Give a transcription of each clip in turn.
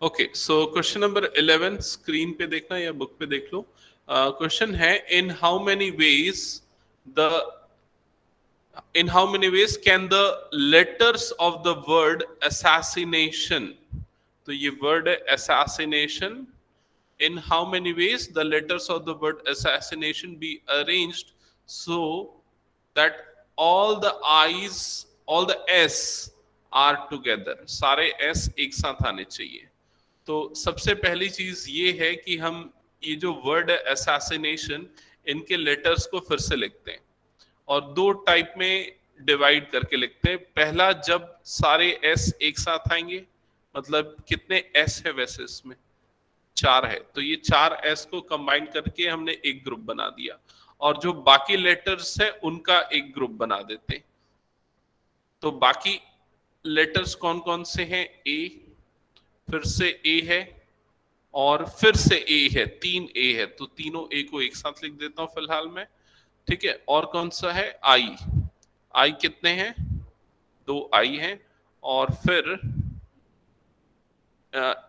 Okay, so question number 11 screen पे देखना या बुक पे देख लो। क्वेश्चन है, the in how many ways can the letters of the word assassination, तो ये वर्ड है assassination, in how many ways the letters of the word assassination be arranged so that all the i's all the s are together, सारे s एक साथ आने चाहिए। तो सबसे पहली चीज ये है कि हम ये जो वर्ड है assassination, इनके लेटर्स को फिर से लिखते हैं और दो टाइप में डिवाइड करके लिखते हैं। पहला, जब सारे एस एक साथ आएंगे, मतलब कितने एस है वैसे इसमें 4 है, तो ये 4 एस को कंबाइन करके हमने एक ग्रुप बना दिया और जो बाकी लेटर्स है उनका एक ग्रुप बना देते हैं। तो बाकी लेटर्स कौन कौन से हैं? ए, फिर से ए है और फिर से ए है, 3 ए है, तो तीनों ए को एक साथ लिख देता हूं फिलहाल में। ठीक है, और कौन सा है? आई। आई कितने हैं? 2 आई हैं और फिर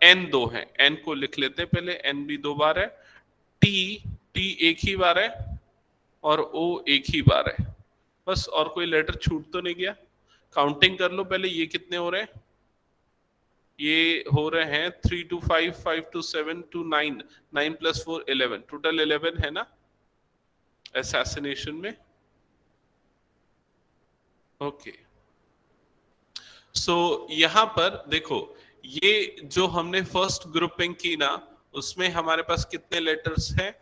एन 2 है, एन को लिख लेते हैं पहले, एन भी 2 बार है। टी, टी एक ही बार है और ओ एक ही बार है। बस, और कोई लेटर छूट तो नहीं गया? काउंटिंग कर लो पहले, ये कितने हो रहे हैं? ये हो रहे हैं 3 to 5, 5 to 7 to 9, 9 + 4 11, टोटल 11 है ना असैसिनेशन में। ओके, सो यहां पर देखो, ये जो हमने फर्स्ट ग्रुपिंग की ना, उसमें हमारे पास कितने लेटर्स हैं?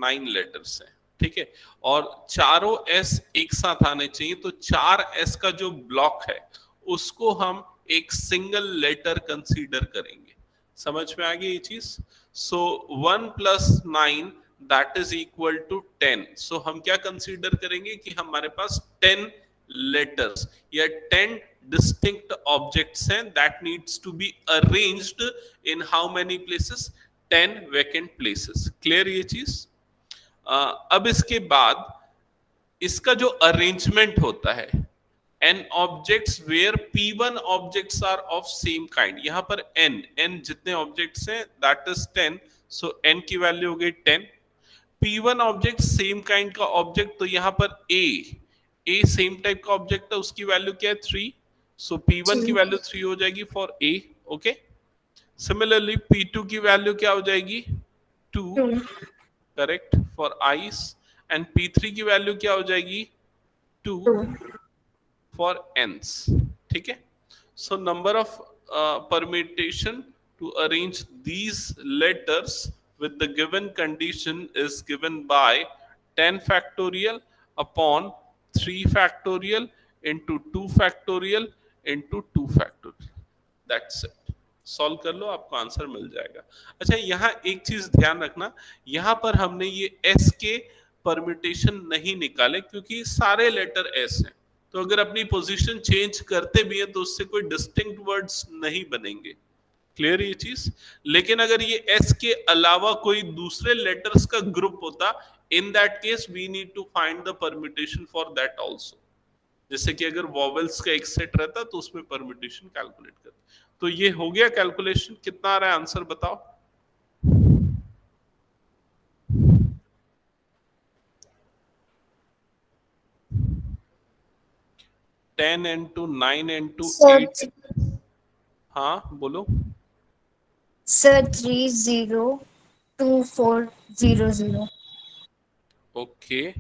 9 लेटर्स हैं। ठीक है, और चारों एस एक साथ आने चाहिए, तो 4 एस का जो ब्लॉक है उसको हम एक सिंगल लेटर कंसीडर करेंगे। समझ में आ गई ये चीज? सो 1 + 9 दैट इज इक्वल टू 10। सो हम क्या कंसीडर करेंगे कि हमारे पास 10 लेटर्स या 10 distinct objects हैं that needs to be arranged in how many places? 10 vacant places। Clear ये चीज? अब इसके बाद इसका जो अरेंजमेंट होता है, n objects where p1 objects are of same kind, यहां पर n जितने ऑब्जेक्ट्स हैं that is 10, so n की वैल्यू हो गई 10। p1 ऑब्जेक्ट सेम काइंड का ऑब्जेक्ट, तो यहां पर a सेम टाइप का ऑब्जेक्ट है, उसकी वैल्यू क्या है? 3, सो p1 की वैल्यू 3 हो जाएगी for a। Okay, similarly p2 की वैल्यू क्या हो जाएगी? 2, correct, for i's, and p3 की वैल्यू क्या हो जाएगी? 2 फॉर n's। ठीक है, so number of permutation to arrange these letters with the given condition is given by 10 factorial upon 3 factorial into 2 factorial into 2 factorial। That's it। Solve कर लो, आपको answer मिल जाएगा। अच्छा, यहाँ एक चीज ध्यान रखना, यहाँ पर हमने ये s के परम्यूटेशन नहीं निकाले क्योंकि सारे लेटर s हैं, तो अगर अपनी पोजीशन चेंज करते भी हैं तो उससे कोई डिस्टिंक्ट वर्ड्स नहीं बनेंगे। क्लियर ये चीज? लेकिन अगर ये एस के अलावा कोई दूसरे लेटर्स का ग्रुप होता, in that case we need to find the permutation for that also. जैसे कि अगर वॉवेल्स का एक सेट रहता तो उसमें परम्यूटेशन कैलकुलेट करते। तो ये हो गया कैलकुलेशन। कितना आ रहा है आंसर बताओ? 10 into 9 into 8। हाँ बोलो। सर 302400। ओके,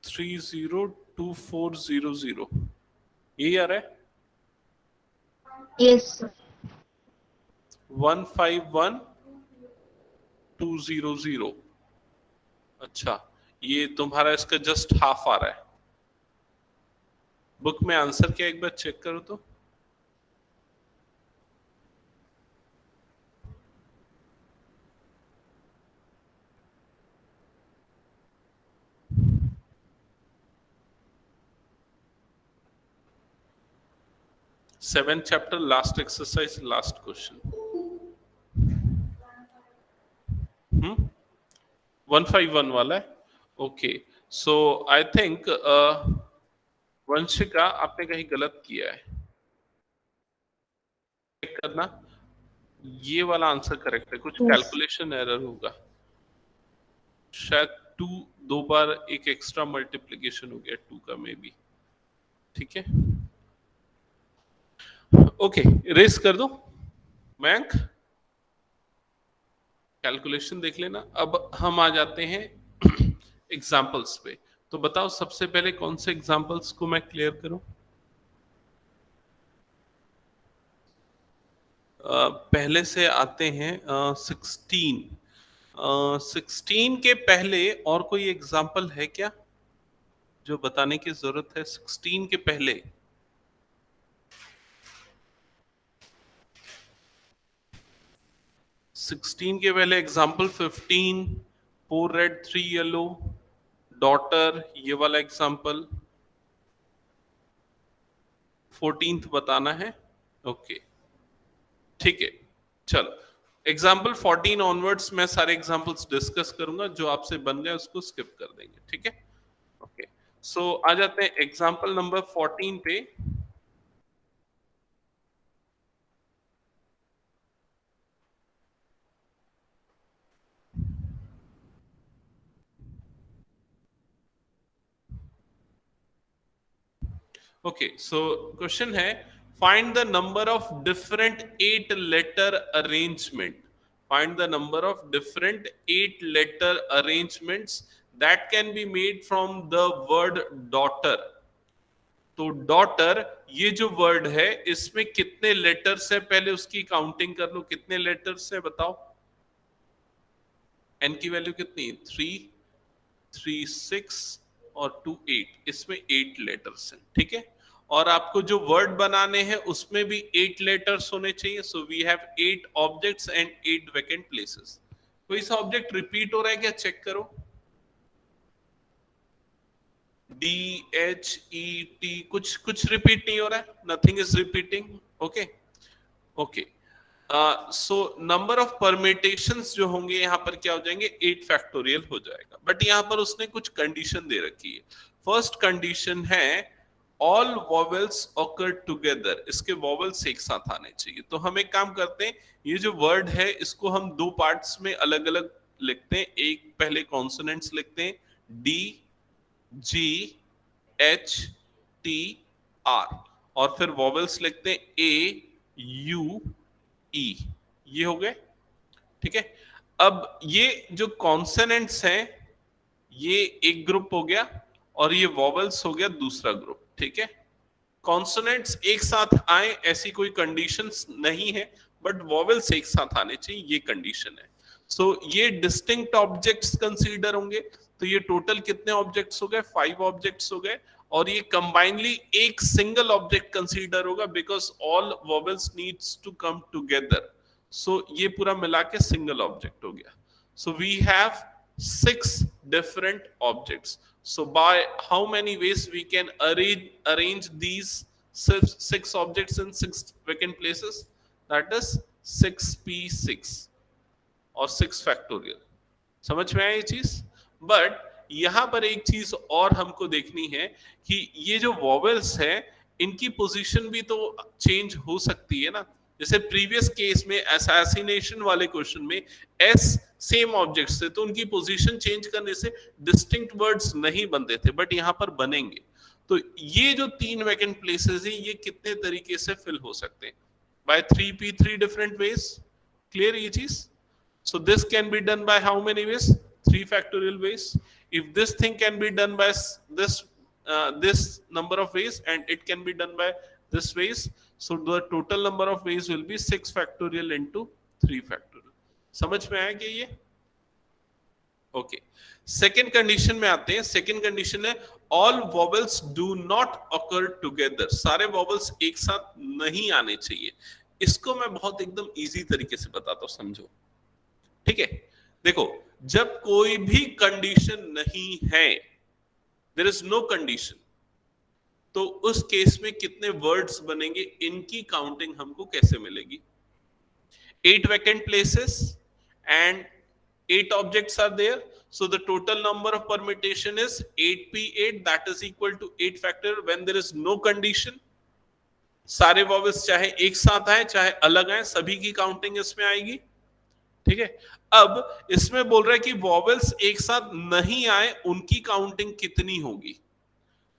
थ्री 302400, यही आ रहा है। Yes sir. 151200। अच्छा, ये तुम्हारा इसका जस्ट हाफ आ रहा है। बुक में आंसर क्या, एक बार चेक करो तो। Seventh chapter, last exercise, last question. 151 वाला है। Okay, so I think Vanshika आपने कहीं गलत किया है, चेक करना। ये वाला आंसर करेक्ट है, कुछ Yes. कैलकुलेशन एरर होगा शायद। 2 दो बार एक एक्स्ट्रा मल्टीप्लिकेशन हो गया 2 का मे बी। ठीक है, ओके, रेस कर दो मयंक, कैलकुलेशन देख लेना। अब हम आ जाते हैं एग्जाम्पल्स पे। तो बताओ सबसे पहले कौन से एग्जाम्पल्स को मैं क्लियर करूं? पहले से आते हैं 16। 16 के पहले और कोई एग्जाम्पल है क्या जो बताने की जरूरत है? 16 के पहले 16 के पहले एग्जाम्पल 15, 4 रेड 3 येलो, डॉटर, ये वाला एग्जाम्पल। 14th बताना है। ओके, ठीक है, चलो एग्जाम्पल 14 ऑनवर्ड्स मैं सारे एग्जाम्पल्स डिस्कस करूंगा, जो आपसे बन गए उसको स्किप कर देंगे। ठीक है, ओके, सो आ जाते हैं एग्जाम्पल नंबर 14 पे। ओके, सो क्वेश्चन है find the number of different 8 letter arrangement. Find the number of different 8 letter arrangements that can be made from the word daughter. तो डॉटर ये जो वर्ड है इसमें कितने लेटर्स है, पहले उसकी काउंटिंग कर लो, कितने लेटर्स है बताओ। एन की वैल्यू कितनी? 3, 3 6 और 2 8, इसमें 8 लेटर्स हैं। ठीक है, और आपको जो वर्ड बनाने हैं उसमें भी 8 लेटर्स होने चाहिए। So we have 8 objects and 8 vacant places. कोई सा ऑब्जेक्ट रिपीट हो रहा है क्या, चेक करो। DHET कुछ कुछ रिपीट नहीं हो रहा है, nothing is repeating. Okay, okay, so number of permutations जो होंगे यहाँ पर क्या हो जाएंगे? 8 फैक्टोरियल हो जाएगा। बट यहाँ पर उसने कुछ कंडीशन दे रखी है। फर्स्ट कंडीशन है ऑल वॉवेल्स ऑकर टुगेदर, इसके वॉवेल्स एक साथ आने चाहिए। तो हम एक काम करते हैं, ये जो वर्ड है इसको हम दो पार्ट्स में अलग अलग लिखते हैं। एक पहले कॉन्सोनेंट्स लिखते हैं, D GHTR, और फिर वॉवेल्स लिखते हैं AUE। ये हो गए, ठीक है। अब ये जो कॉन्सोनेंट्स हैं ये एक ग्रुप हो गया और ये वॉवेल्स हो गया दूसरा ग्रुप। ठीक है, कॉन्सोनेंट्स एक साथ आए ऐसी कोई कंडीशंस नहीं है, बट वॉवेल्स एक साथ आने चाहिए, ये कंडीशन है। सो ये डिस्टिंक्ट ऑब्जेक्ट्स कंसीडर होंगे। तो ये टोटल कितने ऑब्जेक्ट्स हो गए? 5 ऑब्जेक्ट्स हो गए। और ये कंबाइनली एक सिंगल ऑब्जेक्ट कंसीडर होगा, because all vowels needs to come together. So ये पूरा मिला के सिंगल ऑब्जेक्ट हो गया। So we have 6 different objects. So by how many ways we can arrange these 6 objects in 6 vacant places? That is 6p6 और 6 factorial. समझ में आया ये चीज? बट यहां पर एक चीज और हमको देखनी है कि ये जो वॉवेल्स है इनकी पोजीशन भी तो चेंज हो सकती है ना। जैसे प्रीवियस केस में असैसिनेशन वाले क्वेश्चन में एस सेम ऑब्जेक्ट्स थे, तो उनकी पोजीशन चेंज करने से डिस्टिंक्ट वर्ड्स नहीं बनते थे, बट यहां पर बनेंगे। तो ये जो 3 वैकेंट प्लेसेस हैं ये कितने तरीके से फिल हो सकते हैं? Bye 3p3 different ways. Clear ये चीज? So this can be done by how many ways? 3 factorial ways. If this thing can be done by this number of ways and it can be done by this ways, so the total number of ways will be 6 factorial into 3 factorial. समझ में आया क्या ये? Okay, second condition में आते हैं। Second condition है all vowels do not occur together. सारे वॉवेल्स एक साथ नहीं आने चाहिए। इसको मैं बहुत एकदम इजी तरीके से बताता हूं, समझो। ठीक है, देखो जब कोई भी कंडीशन नहीं है, देयर इज नो कंडीशन, तो उस केस में कितने वर्ड्स बनेंगे, इनकी काउंटिंग हमको कैसे मिलेगी? 8 vacant places and 8 objects are there, So the total number of permutation is 8p8, that is equal to 8 factorial when there is no condition. सारे वॉवेल्स चाहे एक साथ आए चाहे अलग आए, सभी की काउंटिंग इसमें आएगी। ठीक है, अब इसमें बोल रहा है कि वॉवेल्स एक साथ नहीं आए उनकी काउंटिंग कितनी होगी।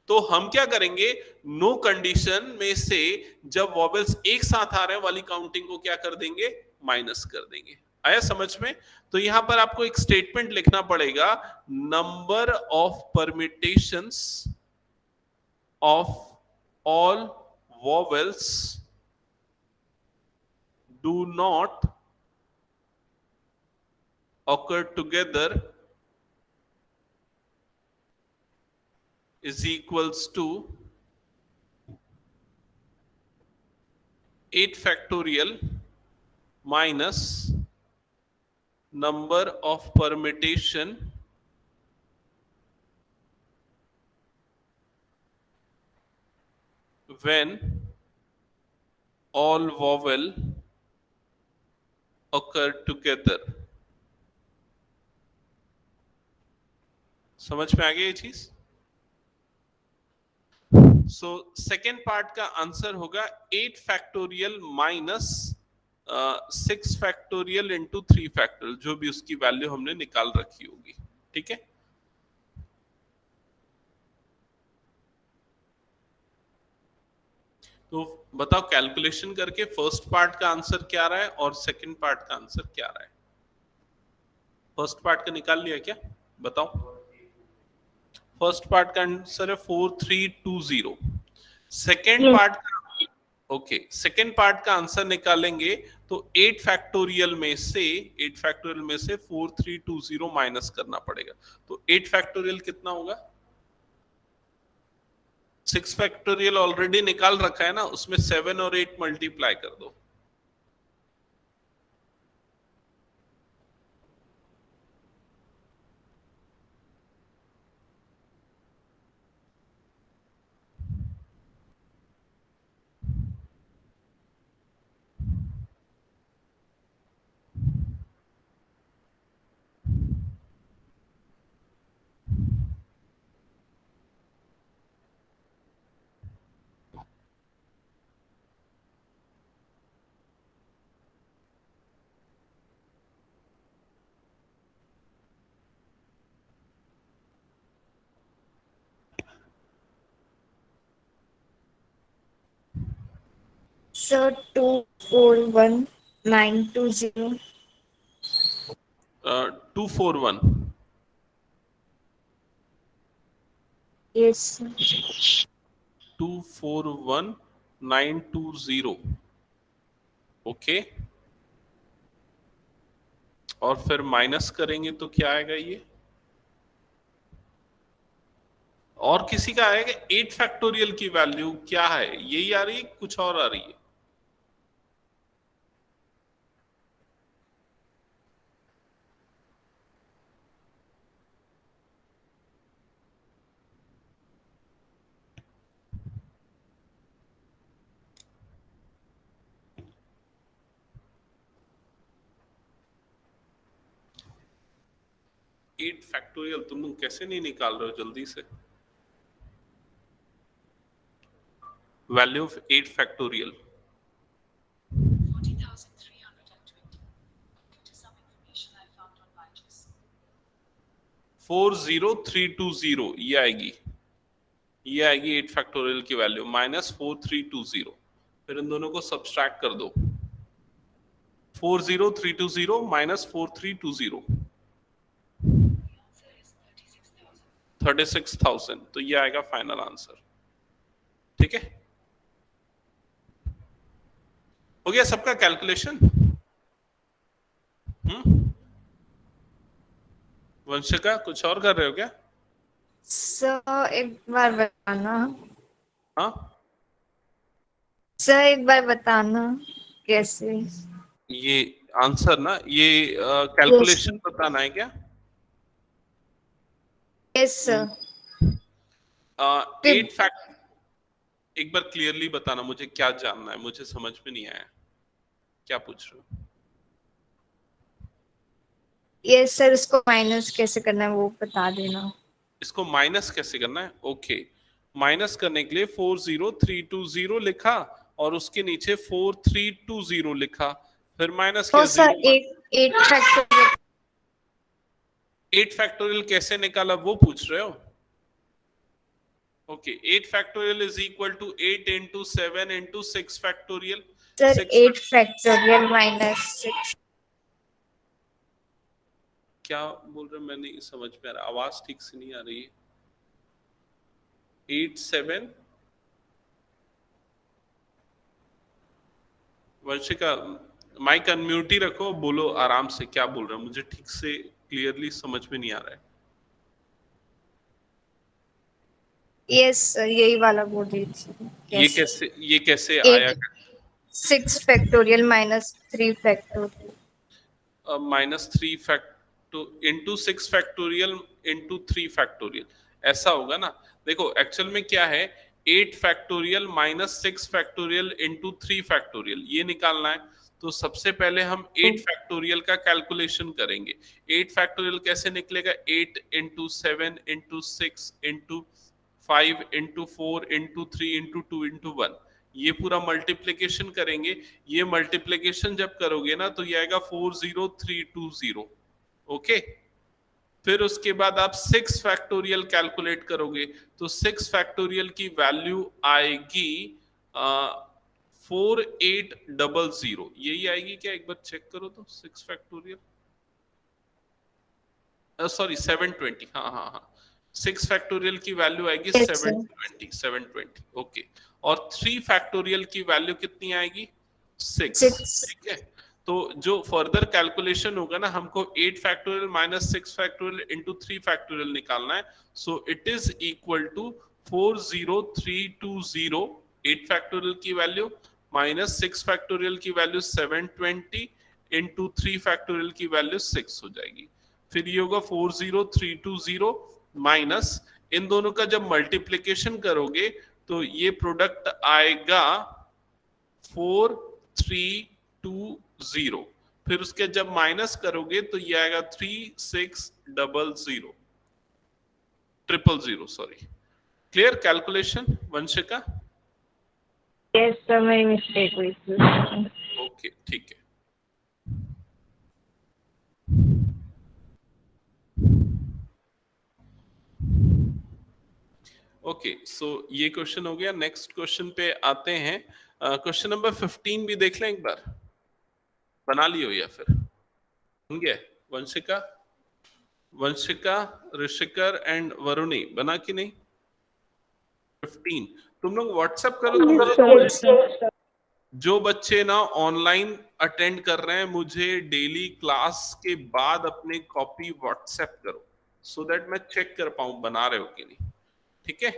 तो हम क्या करेंगे, नो कंडीशन में से जब वॉवेल्स एक साथ आ रहे हैं वाली काउंटिंग को क्या कर देंगे, माइनस कर देंगे। आया समझ में? तो यहां पर आपको एक स्टेटमेंट लिखना पड़ेगा, number of permutations of all vowels do not occur together is equals to 8 factorial minus number of permutation when all vowel occur together। समझ में आ गया ये चीज? सो सेकेंड पार्ट का आंसर होगा 8 factorial minus 6 factorial into 3 factorial, जो भी उसकी वैल्यू हमने निकाल रखी होगी। ठीक है, तो बताओ कैलकुलेशन करके फर्स्ट पार्ट का आंसर क्या रहा है और सेकंड पार्ट का आंसर क्या रहा है। फर्स्ट पार्ट का निकाल लिया क्या, बताओ। फर्स्ट पार्ट का आंसर है 4320। सेकेंड पार्ट का, ओके, सेकेंड पार्ट का आंसर निकालेंगे तो 8 फैक्टोरियल में से 4320 माइनस करना पड़ेगा। तो 8 फैक्टोरियल कितना होगा, 6 फैक्टोरियल ऑलरेडी निकाल रखा है ना, उसमें 7 और 8 मल्टीप्लाई कर दो। Sir, 241920. 241। Yes, sir. 241920। ओके, और फिर माइनस करेंगे तो क्या आएगा ये, और किसी का आएगा 8 फैक्टोरियल की वैल्यू क्या है, यही आ रही है कुछ और आ रही है। एट फैक्टोरियल तुम लोग कैसे नहीं निकाल रहे हो जल्दी से, वैल्यू ऑफ 8 फैक्टोरियल। 40320 ये आएगी, 8 फैक्टोरियल की वैल्यू माइनस 4320। फिर इन दोनों को सब्सट्रैक्ट कर दो, 40320 माइनस 4320, 36,000। तो ये आएगा फाइनल आंसर। ठीक है, हो गया सबका कैलकुलेशन। वंशिका कुछ और कर रहे हो क्या? सर एक बार बताना। हाँ, सर एक बार बताना कैसे। ये आंसर ना, ये कैलकुलेशन बताना है क्या? Yes sir. 8 फैक्ट, एक बार क्लियरली बताना, मुझे क्या जानना है, मुझे समझ में नहीं आया क्या पूछ रहे हो। ये सर उसको माइनस कैसे करना है वो बता देना। इसको माइनस कैसे करना है? ओके, माइनस करने के लिए 40320 लिखा और उसके नीचे 4320 लिखा, फिर माइनस ओ किया सर 0। 8 फैक्टोरियल 8 फैक्टोरियल कैसे निकाला वो पूछ रहे हो? Okay, 8 factorial is equal to 8 into 7 into 6 factorial. Sir 6 8 factorial minus 6। क्या बोल रहे हो? मैं नहीं समझ में आ रहा, आवाज ठीक से नहीं आ रही है। 8 7 वंशिका, माइक अनम्यूट ही रखो, बोलो आराम से, क्या बोल रहे हो? मुझे ठीक से क्लियरली समझ में नहीं आ रहा है। यस सर यही वाला बोल रही थी। ये कैसे आया? 8 6 factorial minus 3 factorial. -3 into 6 factorial into 3 factorial, ऐसा होगा ना? देखो एक्चुअल में क्या है, 8 factorial minus 6 factorial into 3 factorial ये निकालना है। तो सबसे पहले हम 8 फैक्टोरियल का कैलकुलेशन करेंगे। 8 फैक्टोरियल कैसे निकलेगा? 8 into 7 into 6 into 5 into 4 into 3 into 2 into 1, ये पूरा मल्टीप्लीकेशन करेंगे। ये मल्टीप्लीकेशन जब करोगे ना तो ये आएगा 40320। ओके, फिर उसके बाद आप 6 फैक्टोरियल कैलकुलेट करोगे तो 6 फैक्टोरियल की वैल्यू आएगी 4800, यही आएगी क्या? एक बार चेक करो तो। 6 फैक्टोरियल, सॉरी 720, हाँ हाँ हाँ, 6 फैक्टोरियल की वैल्यू आएगी यस सर 720। ओके, और 3 फैक्टोरियल की वैल्यू कितनी आएगी? 6। 6। ठीक है, तो जो फर्दर कैलकुलेशन होगा ना, हमको 8 factorial minus 6 factorial into 3 factorial निकालना है। So it is equal to 40320, 8 factorial की वैल्यू माइनस 6 फैक्टोरियल की वैल्यू 720 इंटू 3 फैक्टोरियल की वैल्यू 6 हो जाएगी। फिर ये होगा 40320 माइनस, इन दोनों का जब मल्टीप्लीकेशन करोगे तो ये प्रोडक्ट आएगा 4320। फिर उसके जब माइनस करोगे तो ये आएगा 3600, sorry. Clear calculation Vanshika? Yes sir मेरी मिस्टेक हुई थी। ओके ठीक है। ओके सो ये क्वेश्चन हो गया। नेक्स्ट क्वेश्चन पे आते हैं। क्वेश्चन नंबर 15 भी देख लें एक बार, बना लियो या फिर बन गया? वंशिका, वंशिका, ऋषिकर एंड वरुणी बना कि नहीं? 15 तुम लोग व्हाट्सएप करो तो मुझे, यस सर जो बच्चे ना ऑनलाइन अटेंड कर रहे हैं मुझे डेली क्लास के बाद अपने कॉपी व्हाट्सएप करो, सो दैट मैं चेक कर पाऊं बना रहे हो कि नहीं। ठीक है,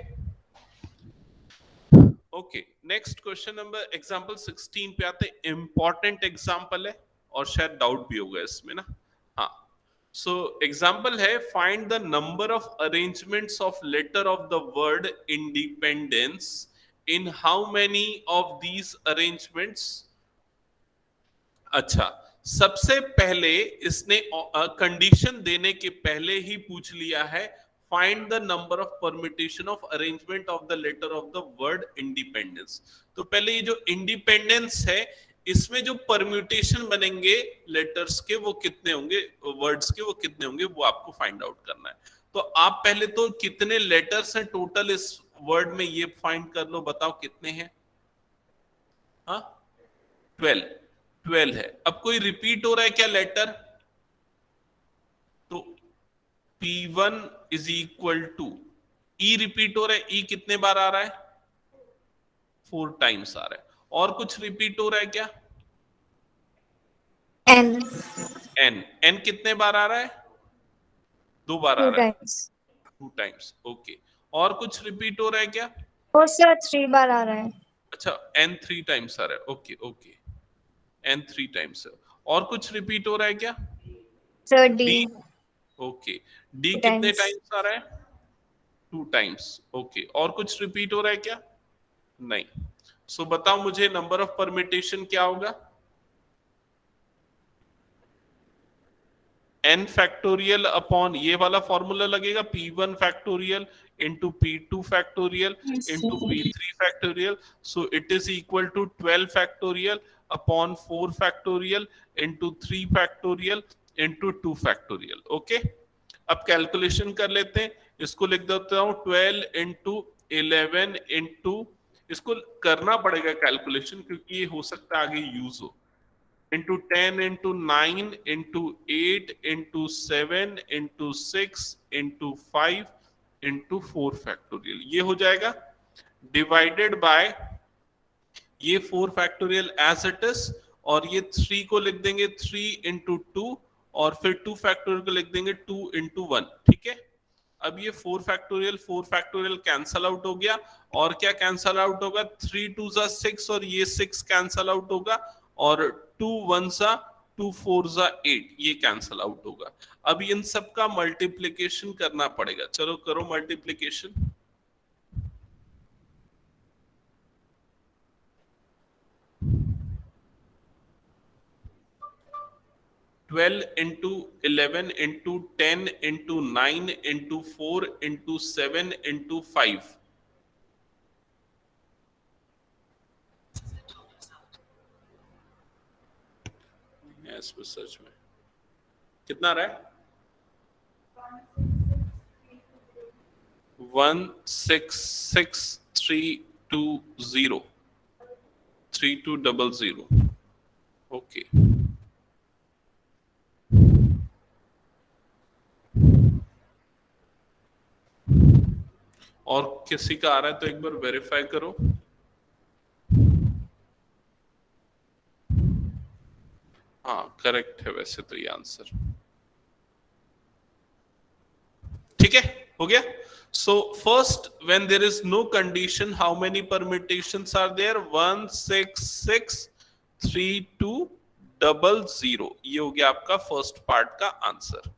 okay. Next question number example 16 पे आते हैं। इंपॉर्टेंट एग्जांपल है और शायद डाउट भी होगा इसमें ना। हाँ, सो एग्जांपल है, find the number of arrangements of letter of the word independence in how many of these arrangements. अच्छा, सबसे पहले इसने कंडीशन देने के पहले ही पूछ लिया है, find the number of permutation of arrangement of the letter of the word independence. तो पहले ये जो इंडिपेंडेंस है, इसमें जो परम्यूटेशन बनेंगे लेटर्स के वो कितने होंगे, वर्ड्स के वो कितने होंगे, वो आपको फाइंड आउट करना है। तो आप पहले तो कितने लेटर्स हैं टोटल इस वर्ड में ये फाइंड कर लो, बताओ कितने हैं? हाँ 12 है। अब कोई रिपीट हो रहा है क्या लेटर? तो P1 is equal to E, repeat हो रहा है, ई कितने बार आ रहा है? 4 टाइम्स आ रहा है। और कुछ रिपीट हो रहा है क्या? एन एन, एन कितने बार आ रहा है? 2 बार आ 2 रहा है, टाइम्स 2 टाइम्स। ओके, और कुछ रिपीट हो रहा है क्या? और सर 3 बार आ रहा है। अच्छा, एन 3 टाइम्स आ रहा है। ओके ओके, एन 3 टाइम्स है। और कुछ रिपीट हो रहा है क्या? Sir D D, okay, D 2 कितने टाइम्स। टाइम्स आ रहा है? 2 टाइम्स। ओके, और कुछ रिपीट हो रहा है क्या? नहीं। सो बताओ मुझे नंबर ऑफ परमिटेशन क्या होगा? n फैक्टोरियल अपॉन ये वाला फॉर्मूला लगेगा p1 factorial into p2 factorial into p3 factorial, so it is equal to 12 factorial upon 4 factorial into 3 factorial into 2 factorial. okay, अब कैलकुलेशन कर लेते हैं, इसको लिख देता हूं 12 into 11 into, इसको करना पड़ेगा कैलकुलेशन क्योंकि ये हो सकता है आगे यूज हो, into 10 into 9 into 8 into 7 into 6 into 5 into 4 factorial, ये हो जाएगा डिवाइडेड बाय ये 4 फैक्टोरियल एज इट इज, और ये 3 को लिख देंगे 3 into 2, और फिर 2 फैक्टोरियल को लिख देंगे 2 into 1. ठीक है, अब ये 4 फैक्टोरियल कैंसल आउट हो गया, और क्या कैंसल आउट होगा, 3 2 जा 6 और ये 6 कैंसल आउट होगा, और 2 1 जा 2 4 जा 8, ये कैंसल आउट होगा. अब इन सब का मल्टीप्लिकेशन करना पड़ेगा, चलो करो multiplication. Twelve into 11 into 10 into 9 into 4 into 7 into 5, इसमें सच में कितना रहा है, 166,320 3200. ओके, और किसी का आ रहा है तो एक बार वेरीफाई करो. हाँ करेक्ट है वैसे तो ये आंसर. ठीक है, हो गया. So first when there is no condition how many permutations are there, 166,320, ये हो गया आपका फर्स्ट पार्ट का आंसर.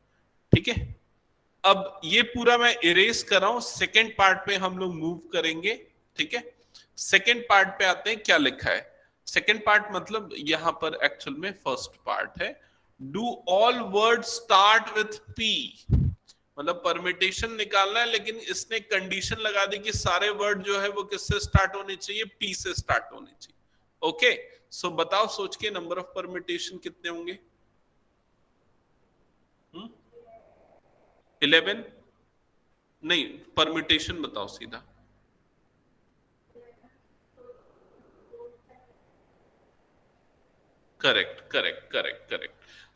ठीक है, अब ये पूरा मैं इरेज कर रहा हूं, सेकेंड पार्ट पे हम लोग मूव करेंगे. ठीक है, सेकेंड पार्ट पे आते हैं, क्या लिखा है सेकेंड पार्ट, मतलब यहां पर एक्चुअल में फर्स्ट पार्ट है, do all word start with P, मतलब परमिटेशन निकालना है लेकिन इसने कंडीशन लगा दी कि सारे वर्ड जो है वो किससे स्टार्ट होने चाहिए, पी से स्टार्ट होने चाहिए. ओके, सो बताओ सोच के नंबर ऑफ परमिटेशन कितने होंगे. 11 नहीं, परम्यूटेशन बताओ सीधा. करेक्ट.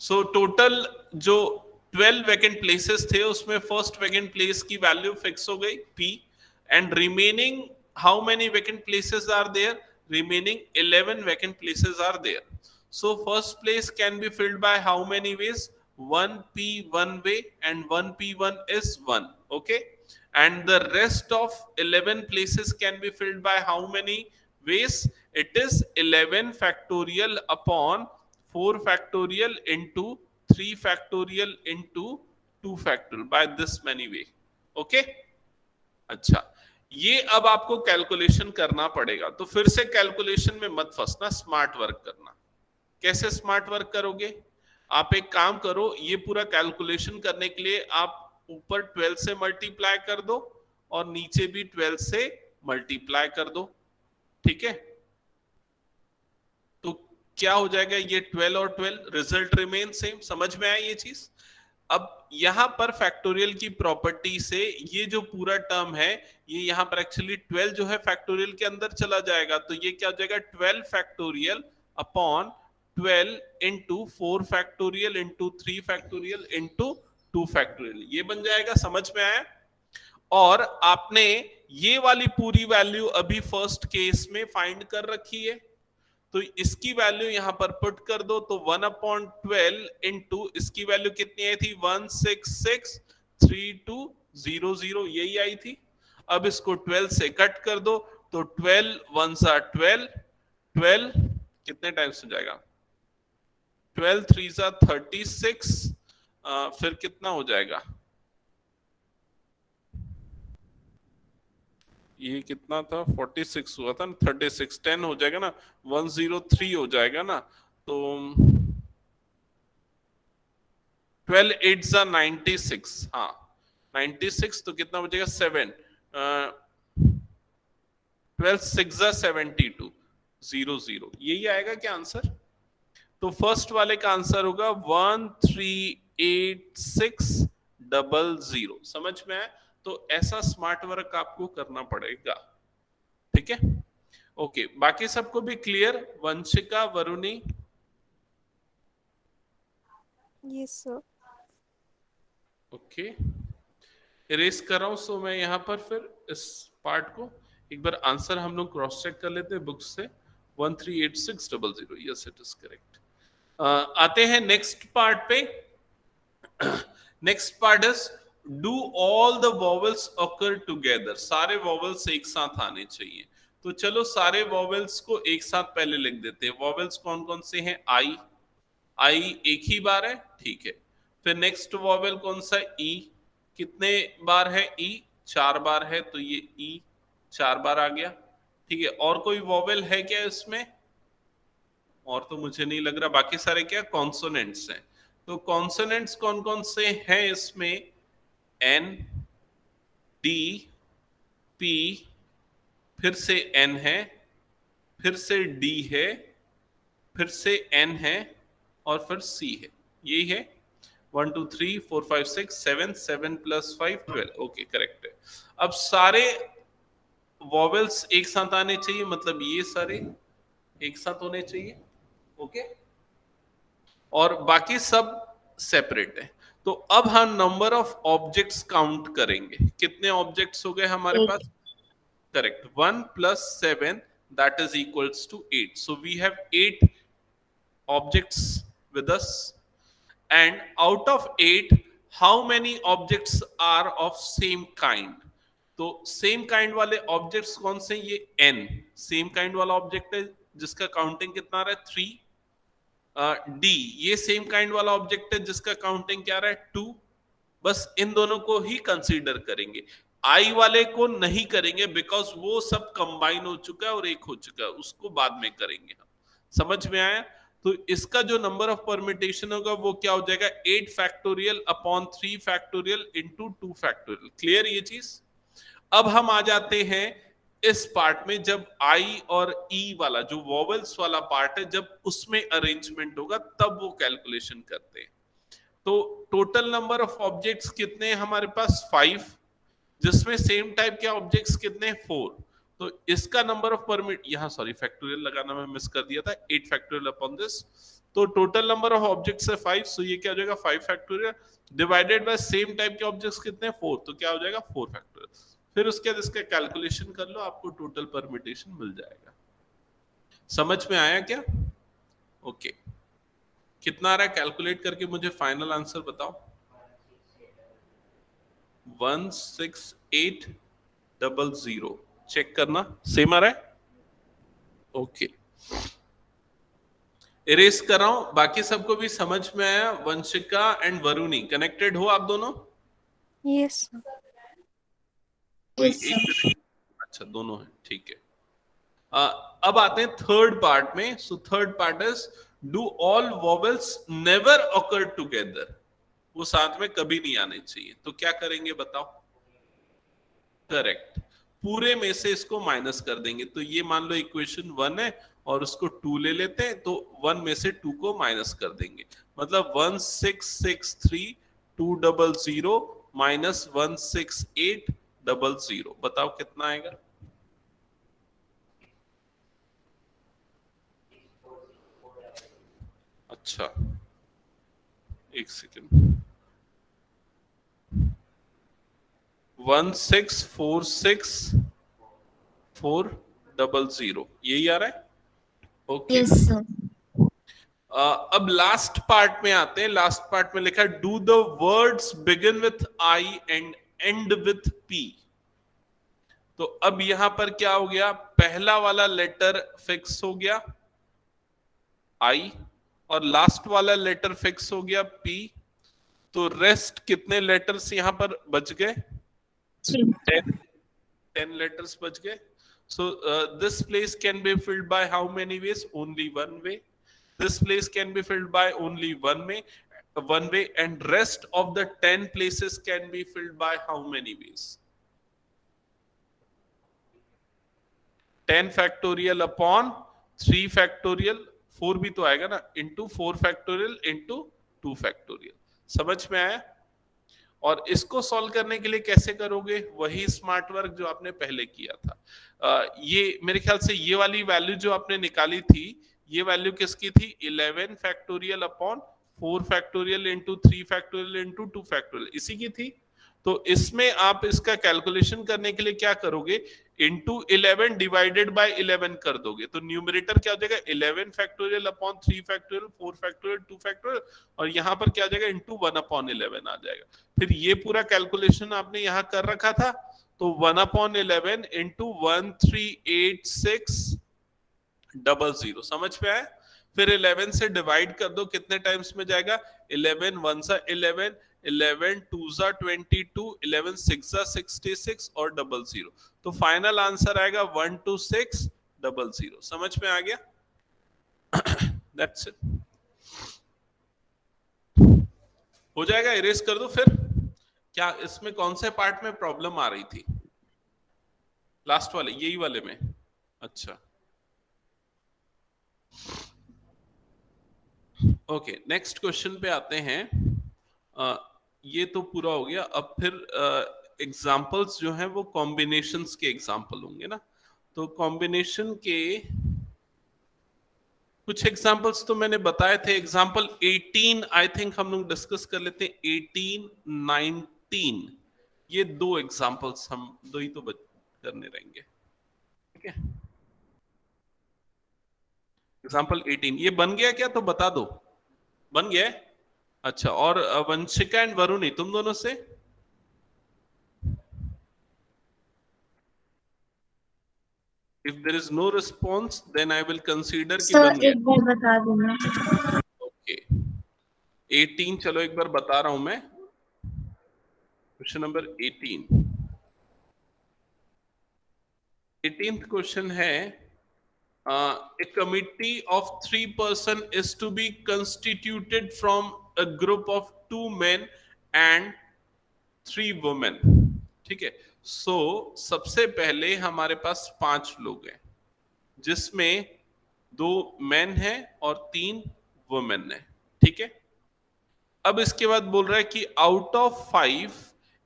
सो टोटल जो 12 वैकेंट प्लेसेस थे उसमें फर्स्ट वैकेंट प्लेस की वैल्यू फिक्स हो गई P, and remaining how many vacant places are there, remaining 11 vacant places are there. So first place can be filled by how many ways, 1P 1 way and 1P1 is 1. okay, and the rest of 11 places can be filled by how many ways, it is 11 factorial upon 4 factorial into 3 factorial into 2 factorial by this many way. okay, अच्छा, ये अब आपको calculation करना पड़ेगा, तो फिर से calculation में मत फंसना, स्मार्ट वर्क करना. कैसे स्मार्ट वर्क करोगे, आप एक काम करो, ये पूरा कैलकुलेशन करने के लिए आप ऊपर 12 से मल्टीप्लाई कर दो और नीचे भी 12 से मल्टीप्लाई कर दो. ठीक है, तो क्या हो जाएगा, ये 12 और 12 रिजल्ट रिमेन सेम. समझ में आया ये चीज. अब यहां पर फैक्टोरियल की प्रॉपर्टी से ये जो पूरा टर्म है, ये यहां पर एक्चुअली 12 जो है फैक्टोरियल के अंदर चला जाएगा, तो ये क्या हो जाएगा, 12 factorial upon 12 into 4 factorial into 3 factorial into 2 factorial, ये बन जाएगा. समझ में आया. और आपने ये वाली पूरी वैल्यू अभी फर्स्ट केस में फाइंड कर रखी है, तो इसकी वैल्यू यहां पर पुट कर दो, तो 1/12 into इसकी वैल्यू कितनी आई थी, 166,3200, यही आई थी. अब इसको 12 से कट कर दो, तो 12 1 12, 12 कितने टाइम्स हो जाएगा, 12 3 36, फिर कितना हो जाएगा, ये कितना था, 46 हुआ था ना, 36 10 हो जाएगा ना, 103 हो जाएगा ना. तो 12 8 जा 96, हाँ 96, तो कितना बचेगा 7, 12 6 जा 72, 0 0, यही आएगा क्या आंसर? तो फर्स्ट वाले का आंसर होगा 138600। समझ में आया? तो ऐसा स्मार्ट वर्क आपको करना पड़ेगा, ठीक है? ओके, बाकी सबको भी clear? Vanshika, Varuni? Yes sir. Okay, erase कर रहा हूं। सो मैं यहां पर फिर इस पार्ट को एक बार आंसर हम लोग क्रॉस चेक कर लेते हैं बुक से। 138600, यस इट इज करेक्ट। आते हैं नेक्स्ट पार्ट पे। Next part is do all the vowels occur together. सारे वॉवेल्स एक साथ आने चाहिए। तो चलो सारे वॉवेल्स को एक साथ पहले लिख देते हैं। वॉवेल्स कौन कौन से हैं? आई, आई एक ही बार है, ठीक है। फिर नेक्स्ट वॉवेल कौन सा? ई, कितने बार है? ई 4 बार है, तो ये ई 4 बार आ गया, ठीक है। और कोई वॉवेल है क्या इसमें? और तो मुझे नहीं लग रहा। बाकी सारे क्या कॉन्सोनेंट्स हैं। तो कॉन्सोनेंट्स कौन कौन से हैं इसमें? एन, डी, पी, फिर से एन है, फिर से डी है, फिर से एन है, और फिर सी है। यही है 1 2 3 4 5 6 7, 7 + 5 12। ओके, करेक्ट है। अब सारे वॉवेल्स एक साथ आने चाहिए, मतलब ये सारे एक साथ होने चाहिए, ओके। और बाकी सब सेपरेट है। तो अब हम नंबर ऑफ ऑब्जेक्ट्स काउंट करेंगे। कितने ऑब्जेक्ट्स हो गए हमारे Eight. Pass? Correct. 1 + 7, that is equals to 8. So we have 8 objects with us. And out of 8, how many objects are of same kind? तो सेम काइंड वाले ऑब्जेक्ट्स कौन से? ये n सेम काइंड वाला ऑब्जेक्ट है जिसका काउंटिंग कितना आ रहा है? 3। डी ये सेम काइंड वाला ऑब्जेक्ट है जिसका काउंटिंग क्या रहा है? 2। बस इन दोनों को ही कंसीडर करेंगे, आई वाले को नहीं करेंगे, बिकॉज वो सब कंबाइन हो चुका है और एक हो चुका है, उसको बाद में करेंगे हम। समझ में आया? तो इसका जो नंबर ऑफ परमिटेशन होगा वो क्या हो जाएगा? 8 factorial upon 3 factorial into 2 factorial. Clear ये चीज? अब हम आ जाते हैं इस पार्ट में, जब आई और ई वाला जो वॉवेल्स वाला पार्ट है, जब उसमें अरेंजमेंट होगा तब वो कैलकुलेशन करते हैं। तो टोटल नंबर ऑफ ऑब्जेक्ट्स कितने हैं हमारे पास? 5, जिसमें सेम टाइप के ऑब्जेक्ट्स कितने? 4। तो इसका नंबर ऑफ परमिट, यहाँ सॉरी फैक्टोरियल लगाना मैं मिस कर दिया था, 8 फैक्टोरियल अपॉन दिस। तो टोटल नंबर ऑफ ऑब्जेक्ट्स है 5, सो ये क्या हो जाएगा? 5 factorial divided by same type के ऑब्जेक्ट्स कितने? 4, तो क्या हो जाएगा? 4 फैक्टोरियल। फिर उसके बाद इसका कैलकुलेशन कर लो, आपको टोटल परमिटेशन मिल जाएगा। समझ में आया क्या? ओके, कितना आ रहा है? कैलकुलेट करके मुझे फाइनल आंसर बताओ। 16800। चेक करना सेम आ रहा है? ओके, इरेज कर रहा हूं। बाकी सबको भी समझ में आया? वंशिका एंड वरुणी कनेक्टेड हो आप दोनों? Yes sir. कोई Yes, एक? sir. अच्छा, दोनों है, ठीक है। अब आते हैं थर्ड पार्ट में। So third part is do all vowels never occur together. वो साथ में कभी नहीं आने चाहिए। तो क्या करेंगे बताओ? करेक्ट, पूरे में से इसको माइनस कर देंगे। तो ये मान लो इक्वेशन 1 है और उसको 2 ले लेते हैं, तो 1 में से 2 को माइनस कर देंगे। मतलब 1663200 माइनस 16800। बताओ कितना आएगा? अच्छा, एक सेकेंड। 1646400 यही आ रहा है? ओके। Yes, sir. अब लास्ट पार्ट में आते हैं। लास्ट पार्ट में लिखा है do the words begin with I and and with P. तो अब यहां पर क्या हो गया? पहला वाला लेटर फिक्स हो गया आई, और लास्ट वाला लेटर फिक्स हो गया पी। तो रेस्ट कितने लेटर्स यहां पर बच गए? 3. 10 letters बच गए। So this place can be filled by how many ways? Only one way. This place can be filled by only one way. one way, and rest of the 10 places can be filled by how many ways? 10 factorial upon 3 factorial, 4 भी तो आएगा ना, into 4 factorial into 2 factorial. समझ में आया? और इसको solve करने के लिए कैसे करोगे? वही स्मार्ट वर्क जो आपने पहले किया था। ये मेरे ख्याल से ये वाली वैल्यू जो आपने निकाली थी, ये वैल्यू किसकी थी? 11 factorial upon 4 factorial into 3 factorial into 2 factorial, इसी की थी। तो इसमें आप इसका कैलकुलेशन करने के लिए क्या करोगे? इंटू 11 डिवाइडेड बाय 11 कर दोगे, तो न्यूमरेटर क्या हो जाएगा? 11 factorial upon 3 factorial 4 factorial 2 factorial, और यहाँ पर क्या आ जाएगा? इंटू 1 अपॉन 11 आ जाएगा। फिर ये पूरा कैलकुलेशन आपने यहाँ कर रखा था, तो 1 अपॉन 11 इंटू 138600, समझ में आया? फिर 11 से डिवाइड कर दो, कितने टाइम्स में जाएगा? 11 1 सा 11, 11 2 सा 22, 11 6 सा 66 और 00, तो फाइनल आंसर आएगा 12600। समझ में आ गया? That's it. हो जाएगा, इरेज कर दो। फिर क्या इसमें कौन से पार्ट में प्रॉब्लम आ रही थी? लास्ट वाले, यही वाले में? अच्छा, ओके, नेक्स्ट क्वेश्चन पे आते हैं। ये तो पूरा हो गया। अब फिर एग्जाम्पल्स जो हैं वो कॉम्बिनेशंस के एग्जाम्पल होंगे ना, तो कॉम्बिनेशन के कुछ एग्जाम्पल्स तो मैंने बताए थे। एग्जाम्पल 18 आई थिंक हम लोग डिस्कस कर लेते हैं। 18 19 ये दो एग्जाम्पल्स, हम दो ही तो करने रहेंगे, ठीक है? एग्जाम्पल 18 ये बन गया क्या? तो बता दो, बन गया है? अच्छा, और वंशिका एंड वरुणी तुम दोनों से? If there is no response, then I will consider कि बन गया। एक बार बता देना। ओके, 18 चलो एक बार बता रहा हूं मैं। क्वेश्चन नंबर 18th क्वेश्चन है, a committee of 3 person is to be constituted from a group of 2 men and 3 women, ठीक है? सो सबसे पहले हमारे पास 5 लोग हैं, जिसमें 2 मेन हैं और 3 वुमेन हैं, ठीक है? अब इसके बाद बोल रहा है कि आउट ऑफ 5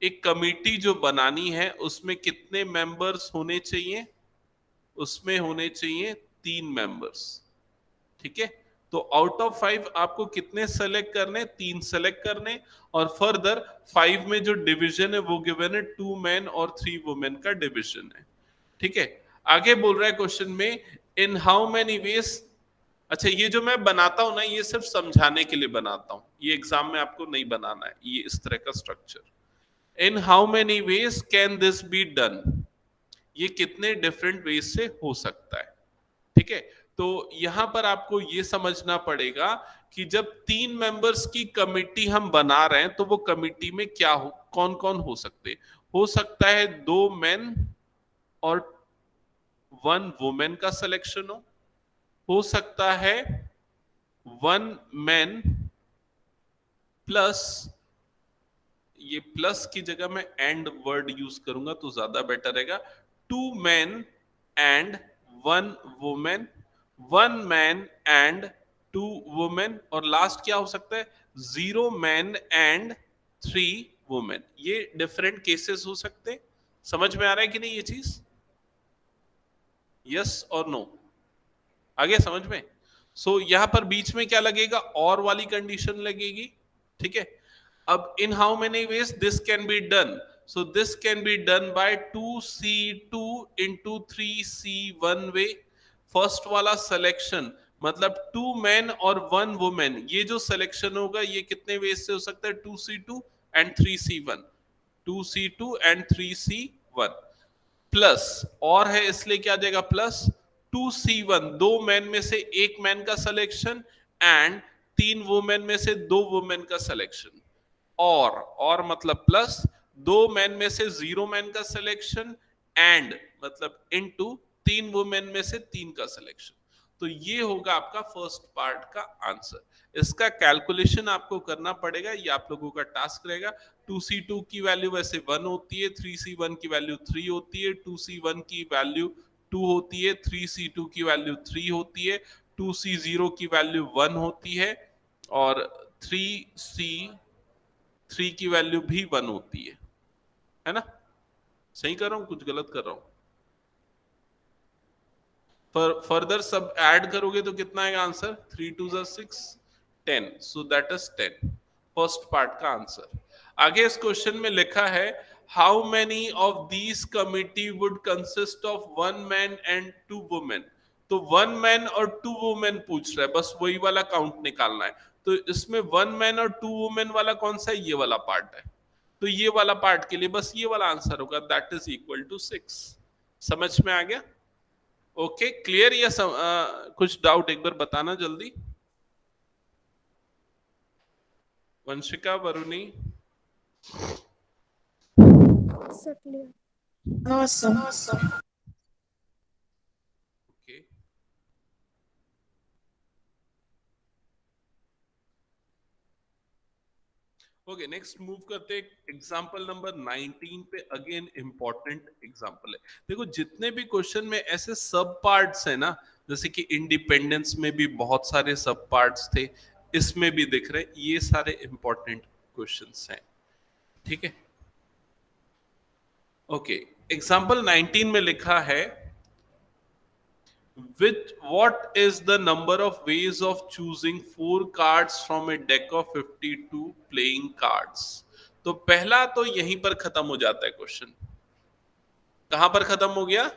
एक कमिटी जो बनानी है उसमें कितने मेंबर्स होने चाहिए? उसमें होने चाहिए 3 मेंबर्स, ठीक है? तो आउट ऑफ 5 आपको कितने सेलेक्ट करने? 3 सेलेक्ट करने, और फर्दर 5 में जो डिवीजन है वो गिवन है 2 मेन और 3 वुमेन का डिवीजन है, ठीक है? आगे बोल रहा है क्वेश्चन में, इन हाउ मेनी वेज। अच्छा, ये जो मैं बनाता हूं ना, ये सिर्फ समझाने के लिए बनाता हूं, ये एग्जाम में आपको नहीं बनाना है ये इस तरह का structure. In how many veg can this be done, ये कितने डिफरेंट वेज से हो सकता है, ठीक है? तो यहां पर आपको ये समझना पड़ेगा कि जब 3 मेंबर्स की कमिटी हम बना रहे हैं, तो वो कमिटी में क्या हो, कौन कौन हो सकते? हो सकता है 2 मेन और 1 वुमेन का सिलेक्शन हो सकता है 1 मैन प्लस, ये प्लस की जगह मैं एंड वर्ड यूज करूंगा तो ज्यादा बेटर रहेगा, 2 men and 1 woman, 1 man and 2 women, और लास्ट क्या हो सकता है? 0 men and 3 women। ये डिफरेंट केसेस हो सकते हैं। समझ में आ रहा है कि नहीं ये चीज? यस और नो? आ गया समझ में? सो यहां पर बीच में क्या लगेगा? और वाली कंडीशन लगेगी, ठीक है? अब in how many ways this can be done? So this can be done by 2C2 into 3C1 way। First वाला सिलेक्शन मतलब 2 men और 1 woman, ये जो सिलेक्शन होगा ये कितने वेज से हो सकता है? 2C2 and 3C1, 2C2 and 3C1 plus, और है इसलिए क्या देगा? प्लस 2C1, 2 मैन में से 1 मैन का सिलेक्शन, एंड 3 वुमेन में से 2 वुमेन का सिलेक्शन, और मतलब प्लस 2 मैन में से 0 मैन का सिलेक्शन, एंड मतलब इनटू 3 वुमेन में से 3 का सिलेक्शन। तो ये होगा आपका फर्स्ट पार्ट का आंसर। इसका कैलकुलेशन आपको करना पड़ेगा, ये आप लोगों का टास्क रहेगा। 2C2 की वैल्यू वैसे 1 होती है, 3C1 की वैल्यू 3 होती है, 2C1 की वैल्यू 2 होती है, 3C2 की वैल्यू 3 होती है, 2C0 की वैल्यू 1 होती है, और 3C3 की वैल्यू भी 1 होती है ना? सही कर रहा हूं, कुछ गलत कर रहा हूं? फर्दर सब ऐड करोगे तो कितना आएगा answer? 3 2 6 10, so that is 10, first part का आंसर। आगे इस क्वेश्चन में लिखा है how many of these committee would consist of 1 man and 2 women. तो 1 मैन और 2 वुमेन पूछ रहा है, बस वही वाला काउंट निकालना है। तो इसमें 1 मैन और 2 वुमेन वाला कौन सा है? ये वाला पार्ट है। तो ये वाला पार्ट के लिए बस ये वाला आंसर होगा, दैट इज इक्वल टू 6। समझ में आ गया? Okay, clear? या कुछ डाउट एक बार बताना जल्दी। Vanshika, Varuni? So clear. No, sir. Okay, okay, next move करते हैं एग्जांपल नंबर 19 पे। अगेन इंपॉर्टेंट एग्जांपल है। देखो जितने भी क्वेश्चन में ऐसे सब पार्ट्स है ना, जैसे कि इंडिपेंडेंस में भी बहुत सारे सब पार्ट्स थे, इसमें भी दिख रहे, ये सारे इंपॉर्टेंट क्वेश्चंस हैं। ठीक है, ओके। एग्जांपल 19 में लिखा है with what is the number of ways of choosing 4 cards from a deck of 52 playing cards। तो पहला तो यहीं पर खत्म हो जाता है क्वेश्चन। कहां पर खत्म हो गया?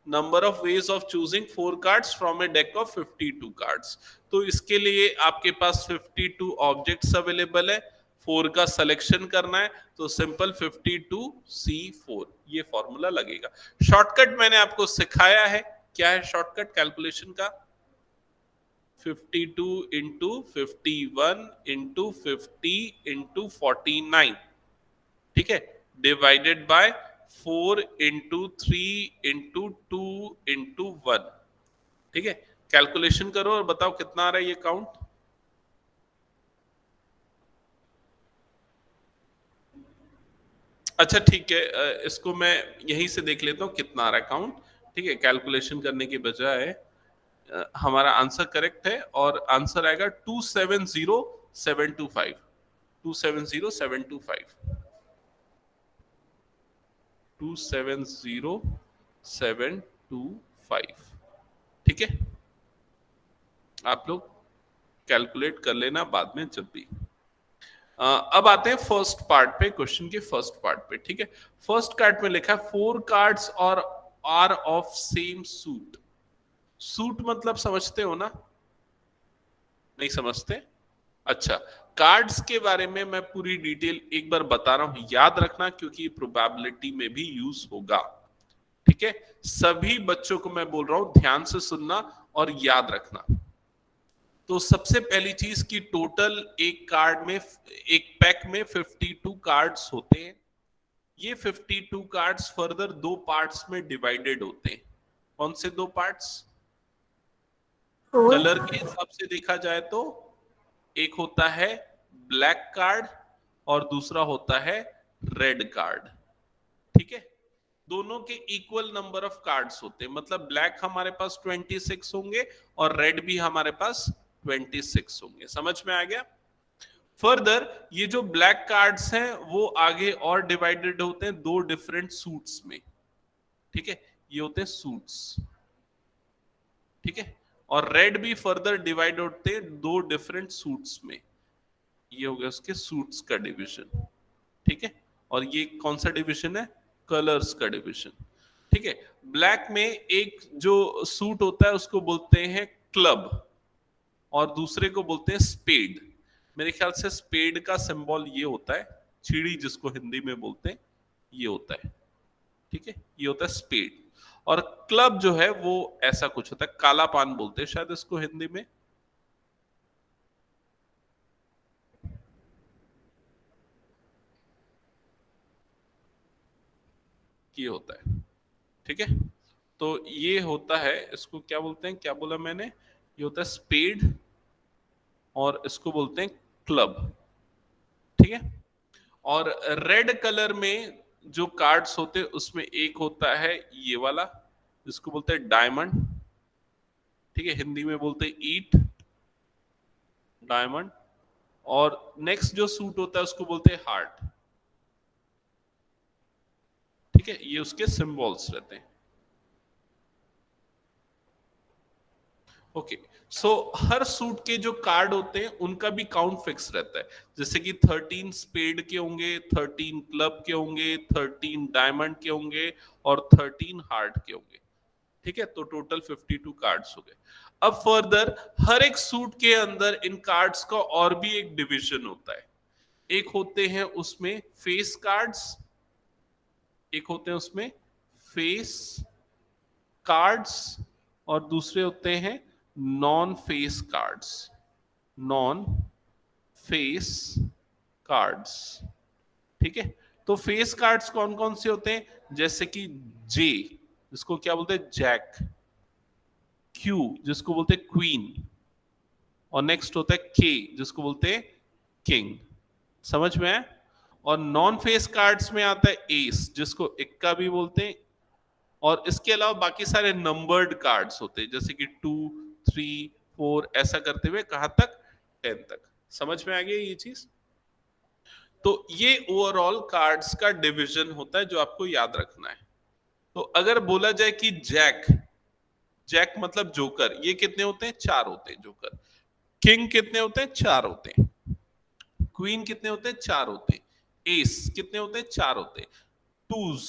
Number of ways of choosing 4 cards from A deck of 52 cards. तो इसके लिए आपके पास 52 ऑब्जेक्ट्स अवेलेबल है, 4 का सिलेक्शन करना है, तो सिंपल 52C4 ये फॉर्मूला लगेगा। शॉर्टकट मैंने आपको सिखाया है, क्या है शॉर्टकट कैलकुलेशन का? 52 इंटू 51 इंटू 50 इंटू 49, ठीक है, divided by 4 into 3 into 2 into 1। ठीक है, कैलकुलेशन करो और बताओ कितना आ रहा है ये काउंट। अच्छा ठीक है, इसको मैं यहीं से देख लेता हूं कितना आ रहा है काउंट। ठीक है, कैलकुलेशन करने की बजाय हमारा आंसर करेक्ट है, और आंसर आएगा 270725। 270725, 270725। ठीक है, आप लोग कैलकुलेट कर लेना बाद में जब भी। अब आते हैं फर्स्ट पार्ट पे, क्वेश्चन के फर्स्ट पार्ट पे। ठीक है, फर्स्ट कार्ड में लिखा है 4 कार्ड्स और are of same suit. Suit मतलब समझते हो ना? नहीं समझते? अच्छा, कार्ड्स के बारे में मैं पूरी डिटेल एक बार बता रहा हूं, याद रखना, क्योंकि प्रोबेबिलिटी में भी यूज होगा। ठीक है, सभी बच्चों को मैं बोल रहा हूं ध्यान से सुनना और याद रखना। तो सबसे पहली चीज की टोटल एक कार्ड में, एक पैक में 52 कार्ड्स होते हैं। ये 52 कार्ड्स फर्दर 2 पार्ट्स में डिवाइडेड होते हैं। कौन से 2 पार्ट्स? 4. कलर के हिसाब से देखा जाए तो एक होता है ब्लैक कार्ड और दूसरा होता है रेड कार्ड। ठीक है, दोनों के इक्वल नंबर ऑफ कार्ड्स होते हैं, मतलब ब्लैक हमारे पास 26 होंगे और रेड भी हमारे पास 26 होंगे। समझ में आ गया? फर्दर ये जो ब्लैक कार्ड्स हैं वो आगे और डिवाइडेड होते हैं 2 डिफरेंट सूट्स में। ठीक है, ये होते हैं सूट्स। ठीक है, और रेड भी फर्दर डिवाइड होते हैं 2 डिफरेंट सूट्स में। ये हो गया उसके सूट्स का डिवीजन। ठीक है, और ये कौन सा डिवीजन है? कलर्स का डिवीजन। ठीक है, ब्लैक में एक जो सूट होता है उसको बोलते हैं क्लब, और दूसरे को बोलते हैं स्पेड। मेरे ख्याल से स्पेड का सिंबल ये होता है, चिड़ी जिसको हिंदी में बोलते हैं, ये होता है। ठीक है, ये होता है स्पेड। और क्लब जो है वो ऐसा कुछ होता है, काला पान बोलते हैं शायद इसको हिंदी में। ये होता है। ठीक है, तो ये होता है, इसको क्या बोलते हैं, क्या बोला मैंने, ये होता है स्पेड और इसको बोलते हैं क्लब, ठीक है। और रेड कलर में जो कार्ड्स होते हैं उसमें एक होता है ये वाला, जिसको बोलते हैं डायमंड, ठीक है, हिंदी में बोलते हैं ईट, डायमंड। और नेक्स्ट जो सूट होता है उसको बोलते हैं हार्ट, ठीक है, ये उसके सिंबल्स रहते हैं। ओके, सो हर सूट के जो कार्ड होते हैं उनका भी काउंट फिक्स रहता है, जैसे कि 13 स्पेड के होंगे, 13 क्लब के होंगे, 13 डायमंड के होंगे और 13 हार्ट के होंगे, ठीक है। तो टोटल 52 कार्ड्स हो गए। अब फर्दर हर एक सूट के अंदर इन कार्ड्स का और भी एक डिवीजन होता है। एक होते हैं उसमें फेस कार्ड्स, एक होते हैं उसमें फेस कार्ड्स और दूसरे होते हैं non face cards, non face cards, ठीक है। तो फेस कार्ड्स कौन कौन से होते हैं, जैसे कि जे जिसको क्या बोलते हैं जैक, क्यू जिसको बोलते हैं क्वीन, और नेक्स्ट होता है के जिसको बोलते हैं किंग, समझ में आया। और नॉन फेस कार्ड्स में आता है एस जिसको इक्का भी बोलते हैं, और इसके अलावा बाकी सारे नंबर्ड कार्ड्स होते हैं, जैसे कि 2, 3, 4 ऐसा करते हुए कहां तक, 10 तक। समझ में आ गया ये चीज। तो ये ओवरऑल कार्ड्स का डिवीजन होता है जो आपको याद रखना है। तो अगर बोला जाए कि जैक, जैक मतलब जोकर, ये कितने होते हैं, 4 होते हैं जोकर। किंग कितने होते हैं, 4 होते हैं। क्वीन कितने होते हैं, 4 होते हैं। एस कितने होते हैं, 4 होते हैं। टूज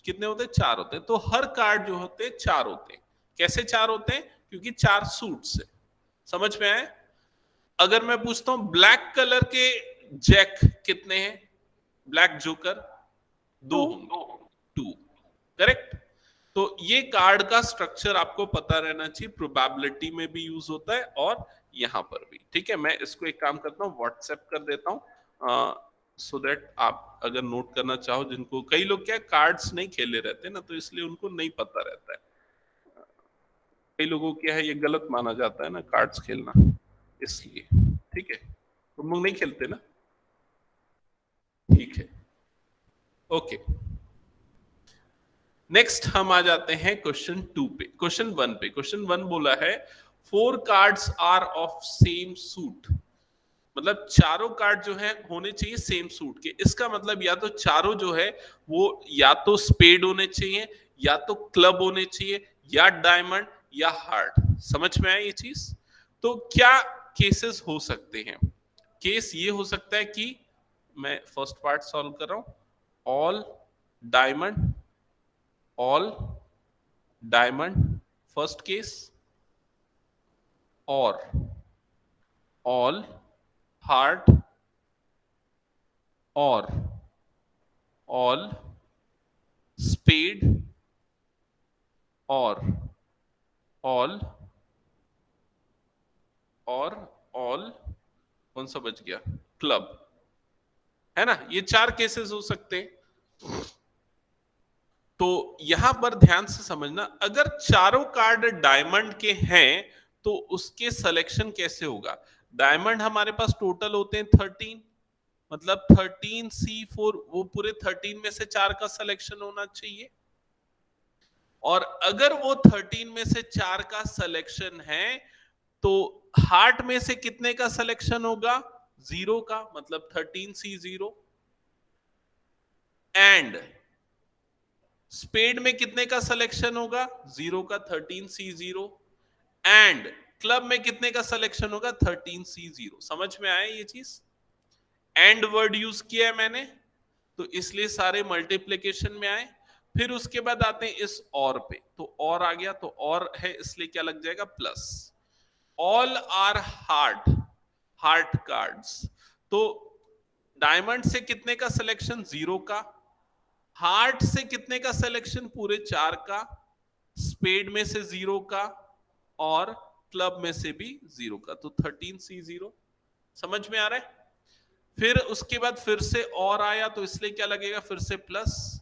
कितने होते हैं, 4 होते हैं। तो हर कार्ड जो होते हैं 4 होते हैं। कैसे 4 होते हैं, क्योंकि 4 सूट्स है। समझ में आए। अगर मैं पूछता हूं ब्लैक कलर के जैक कितने हैं, ब्लैक जोकर 2 होंगे, 2, करेक्ट। तो ये कार्ड का स्ट्रक्चर आपको पता रहना चाहिए, प्रोबेबिलिटी में भी यूज होता है और यहां पर भी, ठीक है। मैं इसको एक काम करता हूं, व्हाट्सएप कर देता हूं सो दैट आप अगर नोट करना चाहो, जिनको कई लोग क्या कार्ड्स नहीं खेले रहते ना, तो इसलिए उनको नहीं पता रहता है। कई लोगों क्या है, ये गलत माना जाता है ना कार्ड्स खेलना, इसलिए, ठीक है। तुम लोग नहीं खेलते ना, ठीक है, ओके। नेक्स्ट हम आ जाते हैं क्वेश्चन 2 पे। क्वेश्चन 1 पे, क्वेश्चन 1 बोला है 4 cards are of same suit, मतलब चारों कार्ड जो है होने चाहिए सेम सूट के। इसका मतलब या तो चारों जो है वो या तो स्पेड होने चाहिए, या तो क्लब होने चाहिए, या डायमंड, या हार्ट। समझ में आया ये चीज। तो क्या केसेस हो सकते हैं, केस ये हो सकता है कि मैं फर्स्ट पार्ट सॉल्व कर रहा हूं, all diamond, all diamond first case, और ऑल हार्ट, और ऑल स्पेड, और ऑल कौन सा बच गया, क्लब, है ना। ये 4 केसेस हो सकते हैं। तो यहां पर ध्यान से समझना, अगर चारों कार्ड डायमंड के हैं तो उसके सिलेक्शन कैसे होगा। डायमंड हमारे पास टोटल होते हैं 13, मतलब 13C4, वो पूरे 13 में से 4 का सिलेक्शन होना चाहिए। और अगर वो 13 में से 4 का सिलेक्शन है तो हार्ट में से कितने का सिलेक्शन होगा, 0 का, मतलब 13C0। एंड स्पेड में कितने का सिलेक्शन होगा, 0 का, 13C0। एंड क्लब में कितने का सिलेक्शन होगा, 13C0। समझ में आया ये चीज। एंड वर्ड यूज किया है मैंने, तो इसलिए सारे मल्टीप्लिकेशन में आए। फिर उसके बाद आते हैं इस और पे, तो और आ गया, तो और है इसलिए क्या लग जाएगा, plus. All are heart, heart cards, तो डायमंड से कितने का सिलेक्शन, 0 का। हार्ट से कितने का सिलेक्शन, पूरे 4 का। स्पेड में से 0 का, और क्लब में से भी 0 का, तो 13C0। समझ में आ रहा है। फिर उसके बाद फिर से और आया, तो इसलिए क्या लगेगा, फिर से प्लस,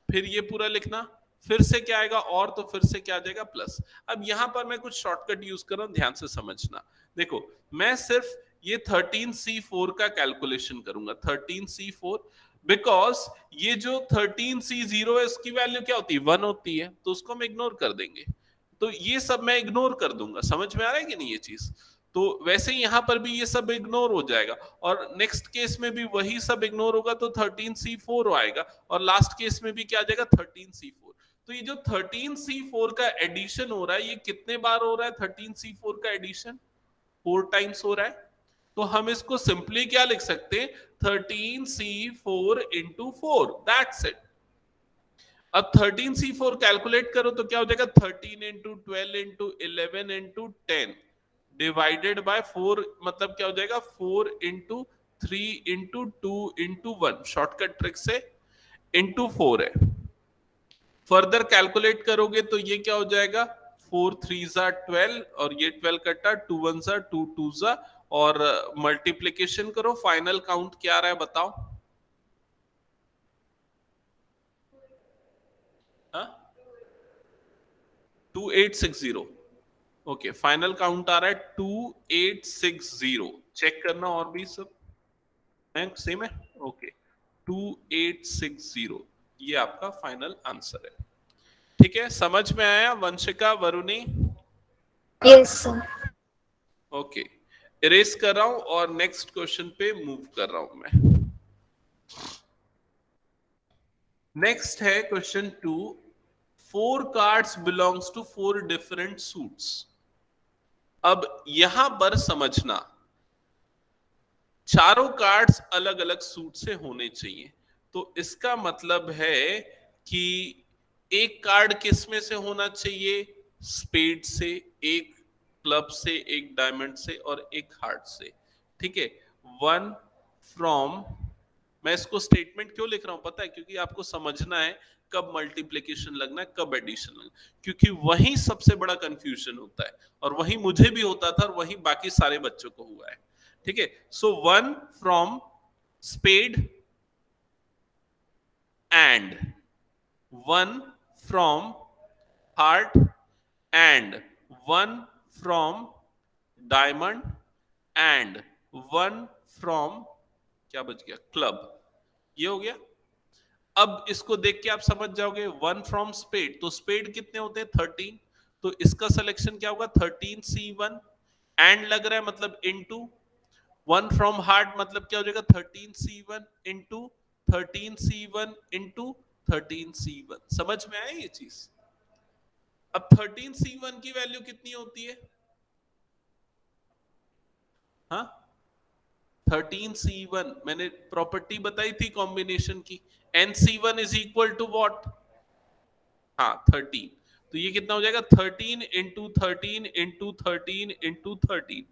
फिर ये पूरा लिखना फिर से क्या आएगा और, तो फिर से क्या आ जाएगा प्लस। अब यहां पर मैं कुछ शॉर्टकट यूज कर रहा हूं, ध्यान से समझना। देखो मैं सिर्फ ये 13C4 का कैलकुलेशन करूंगा, 13C4, बिकॉज ये जो 13C0 है इसकी वैल्यू क्या होती है, 1 होती है, तो उसको हम इग्नोर कर देंगे। तो ये सब मैं इग्नोर कर दूंगा, समझ में आ रहा है कि नहीं ये चीज। तो वैसे ही यहां पर भी ये सब इग्नोर हो जाएगा, और नेक्स्ट केस में भी वही सब इग्नोर होगा, तो 13C4 आएगा, और लास्ट केस में भी क्या आ जाएगा 13C4। तो ये जो 13C4 का एडिशन हो रहा है, ये कितने बार हो रहा है 13C4 का एडिशन, 4 टाइम्स हो रहा है। तो हम इसको सिंपली क्या लिख सकते हैं, 13C4 इंटू 4, दैट्स इट। अब 13C4 कैलकुलेट करो तो क्या हो जाएगा, 13 into 12 into 11 into 10 divided by 4, मतलब क्या हो जाएगा 4 into 3 into 2 into 1, shortcut trick से इंटू 4 है। फर्दर कैलकुलेट करोगे तो ये क्या हो जाएगा, 4 3 12, और ये 12 कटा, 2 1 2 2, और मल्टीप्लीकेशन करो, फाइनल काउंट क्या आ रहा है बताओ। हाँ 2860, ओके, फाइनल काउंट आ रहा है 2860। चेक करना और भी सब सेम है, ओके 2860, ये आपका फाइनल आंसर है। ठीक है, समझ में आया Vanshika, Varuni? Yes, sir. Okay, erase कर रहा हूं और नेक्स्ट क्वेश्चन पे मूव कर रहा हूं मैं। नेक्स्ट है question 2, 4 cards belongs to 4 different suits. अब यहां पर समझना, चारों कार्ड्स अलग अलग सूट से होने चाहिए। तो इसका मतलब है कि एक कार्ड किस में से होना चाहिए, स्पेड से, एक क्लब से, एक डायमंड से, और एक हार्ट से। ठीक है, 1 फ्रॉम, मैं इसको स्टेटमेंट क्यों लिख रहा हूं पता है, क्योंकि आपको समझना है कब मल्टीप्लिकेशन लगना है, कब एडिशन लगना है, क्योंकि वही सबसे बड़ा कंफ्यूजन होता है, और वही मुझे भी होता था, और वही बाकी सारे बच्चों को हुआ है। ठीक है, so 1 from spade and 1 from heart and 1 from diamond and 1 from, क्या बच गया, क्लब। ये हो गया। अब इसको देख के आप समझ जाओगे, 1 फ्रॉम स्पेड, तो स्पेड कितने होते हैं 13, तो इसका सिलेक्शन क्या होगा 13C1, एंड लग रहा है मतलब इनटू 1 फ्रॉम हार्ट, मतलब क्या हो जाएगा 13C1 into 13C1 into 13C1। समझ में आया ये चीज। अब 13C1 की वैल्यू कितनी होती है, हाँ 13C1, मैंने प्रॉपर्टी बताई थी कॉम्बिनेशन की, NC1 is equal to what, हाँ 13, तो ये कितना हो जाएगा 13 इंटू 13 इंटू 13 इंटू 13।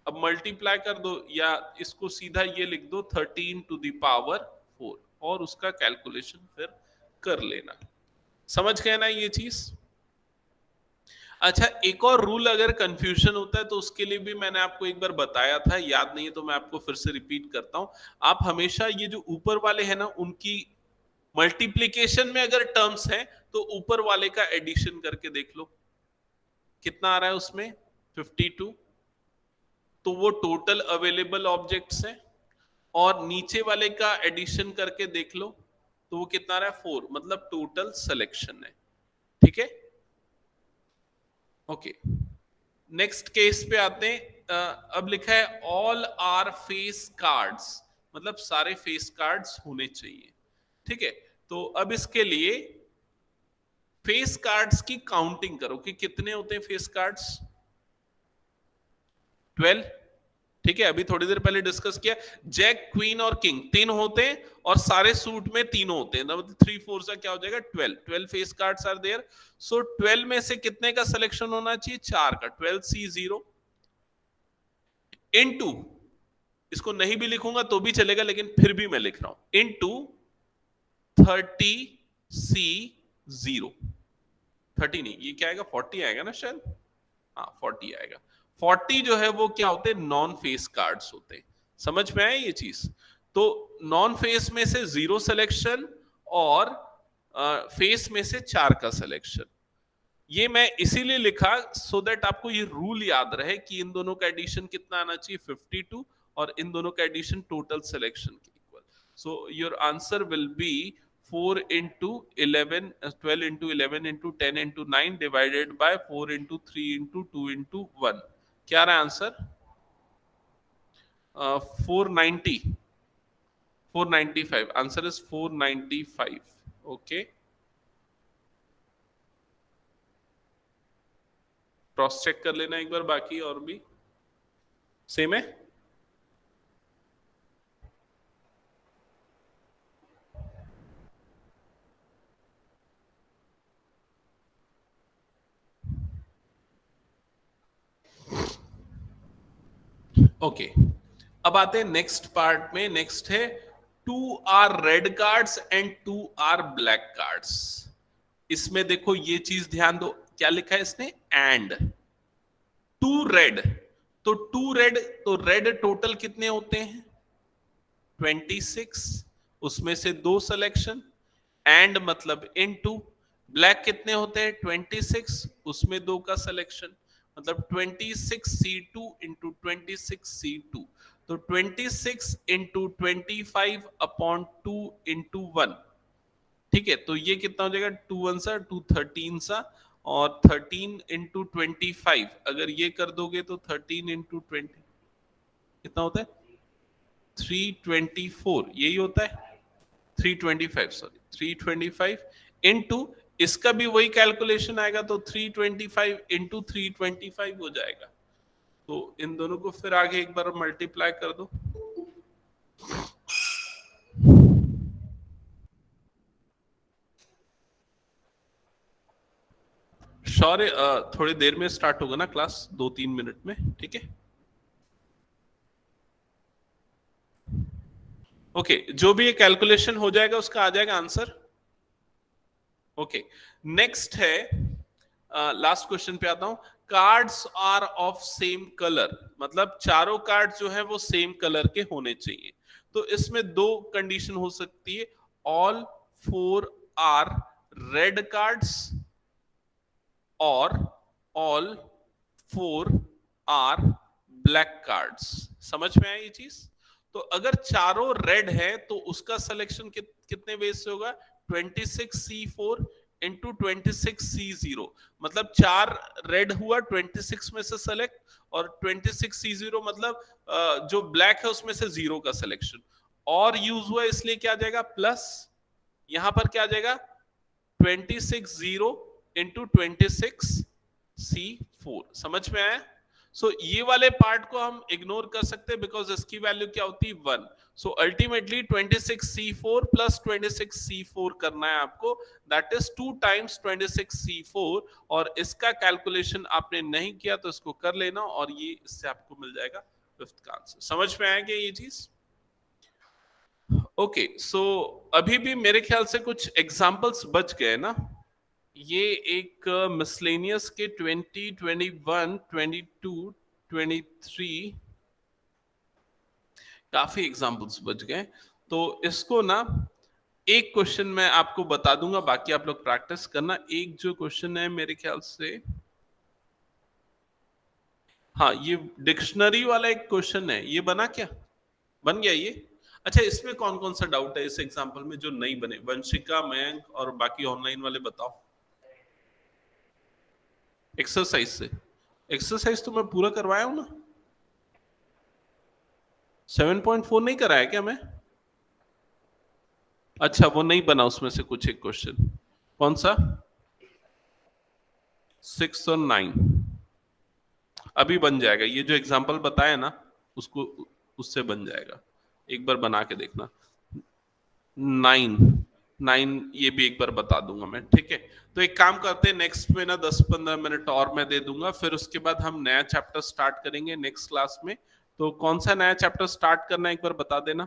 अब मल्टीप्लाई कर दो, या इसको सीधा ये लिख दो 13 टू द पावर 4, और उसका कैलकुलेशन फिर कर लेना। समझ गए ना ये चीज। अच्छा, एक और रूल अगर कंफ्यूजन होता है तो उसके लिए भी मैंने आपको एक बार बताया था, याद नहीं है तो मैं आपको फिर से रिपीट करता हूं। आप हमेशा ये जो ऊपर वाले हैं ना, उनकी मल्टीप्लीकेशन में अगर टर्म्स हैं तो ऊपर वाले का एडिशन करके देख लो कितना आ रहा है उसमें, 52, तो वो टोटल अवेलेबल ऑब्जेक्ट्स हैं, और नीचे वाले का एडिशन करके देख लो तो वो कितना आ रहा है 4, मतलब टोटल सिलेक्शन है। ठीक है, ओके, नेक्स्ट केस पे आते हैं। अब लिखा है ऑल आर फेस कार्ड्स, मतलब सारे फेस कार्ड्स होने चाहिए। ठीक है, तो अब इसके लिए फेस कार्ड्स की काउंटिंग करो कि कितने होते हैं फेस कार्ड्स, 12। ठीक है, अभी थोड़ी देर पहले डिस्कस किया, जैक क्वीन और किंग 3 होते हैं, और सारे सूट में तीनों होते हैं, मतलब 3 4 से क्या हो जाएगा 12 फेस कार्ड्स आर देयर। सो 12 में से कितने का सिलेक्शन होना चाहिए, 4 का, 12C0 इनटू, इसको नहीं भी लिखूंगा तो भी चलेगा लेकिन फिर भी मैं लिख रहा हूं, इनटू 30C0, 30 नहीं, ये क्या आएगा 40 आएगा ना शायद, हाँ 40 आएगा। 40 जो है वो क्या होते हैं, नॉन फेस कार्ड्स होते हैं। समझ में आया ये चीज। तो नॉन फेस में से 0 सिलेक्शन और फेस में से 4 का सिलेक्शन। ये मैं इसीलिए लिखा सो दैट आपको ये रूल याद रहे कि इन दोनों का एडिशन कितना आना चाहिए 52 और इन दोनों का एडिशन टोटल सिलेक्शन के equal. So your answer will be 4 into 11 12 into 11 into 10 into 9 divided by 4 into 3 into 2 into 1। क्या रहा answer? 490 495। Answer is 495। Okay, cross check कर लेना एक बार, बाकी और भी सेम है। ओके, अब आते हैं नेक्स्ट पार्ट में। नेक्स्ट है 2 are red cards and 2 are black cards. इसमें देखो ये चीज ध्यान दो, क्या लिखा है इसने? एंड 2 रेड, तो 2 रेड, तो रेड टोटल कितने होते हैं? 26, उसमें से 2 सिलेक्शन। एंड मतलब इनटू। ब्लैक कितने होते हैं? 26, उसमें 2 का सिलेक्शन, मतलब 26C2 इंटू 26C2। तो 26 इंटू 25 अपॉन 2 इंटू 1। ठीक है, तो ये कितना हो जाएगा? 2 1 सा 2 13 सा, और 13 इंटू 25 अगर ये कर दोगे तो 13 इंटू 20 कितना होता है? 324। यही होता है 325, सॉरी 325 इंटू इसका भी वही कैलकुलेशन आएगा, तो 325 इंटू 325 हो जाएगा। तो इन दोनों को फिर आगे एक बार मल्टीप्लाई कर दो। सॉरी, थोड़ी देर में स्टार्ट होगा ना क्लास, 2-3 मिनट में, ठीक है? ओके, जो भी ये कैलकुलेशन हो जाएगा उसका आ जाएगा आंसर। ओके, नेक्स्ट है, लास्ट क्वेश्चन पे आता हूं। Cards are of same colour, मतलब चारों कार्ड जो है वो सेम कलर के होने चाहिए। तो इसमें 2 कंडीशन हो सकती है। ऑल 4 आर रेड कार्ड्स और ऑल 4 आर ब्लैक कार्ड्स। समझ में आई ये चीज? तो अगर चारों रेड है तो उसका सिलेक्शन कितने बेस से होगा? 26C4 into 26C0। मतलब 4 रेड हुआ, 26 में से सेलेक्ट, और 26C0 मतलब जो ब्लैक है उसमें से 0 का सिलेक्शन। और यूज हुआ इसलिए क्या आ जाएगा? प्लस, यहां पर क्या आ जाएगा? 26 इंटू 26C4। समझ में आया? सो ये वाले पार्ट को हम इग्नोर कर सकते हैं बिकॉज इसकी वैल्यू क्या होती है? 1। So ultimately 26C4 plus 26C4 करना है आपको, दैट इज 2 टाइम्स 26C4। और इसका कैलकुलेशन आपने नहीं किया तो इसको कर लेना, और ये इससे आपको मिल जाएगा 5th का आंसर। समझ में आएगा ये चीज? ओके, सो अभी भी मेरे ख्याल से कुछ एग्जांपल्स बच गए ना। ये एक मिसलेनियस के 20, 21, 22, 23 काफी एग्जांपल्स बच गए। तो इसको ना एक क्वेश्चन मैं आपको बता दूंगा, बाकी आप लोग प्रैक्टिस करना। एक जो क्वेश्चन है मेरे ख्याल से, हाँ, ये डिक्शनरी वाला एक क्वेश्चन है। ये बना क्या? बन गया ये? अच्छा, इसमें कौन कौन सा डाउट है इस एग्जांपल में जो नहीं बने? वंशिका, मयंक और बाकी ऑनलाइन वाले बताओ। एक्सरसाइज से? एक्सरसाइज तो मैं पूरा करवाया हूं ना। 7.4 नहीं कराया क्या मैं? अच्छा, वो नहीं बना उसमें से कुछ एक क्वेश्चन। कौन सा? 6 और 9 अभी बन जाएगा। ये जो एग्जांपल बताया ना उसको, उससे बन जाएगा। एक बार बना के देखना। 9 ये भी एक बार बता दूंगा मैं, ठीक है? तो एक काम करते हैं, नेक्स्ट में ना 10-15 मिनट और मैं दे दूंगा, फिर उसके बाद हम नया चैप्टर स्टार्ट करेंगे नेक्स्ट क्लास में। तो कौन सा नया चैप्टर स्टार्ट करना है एक बार बता देना।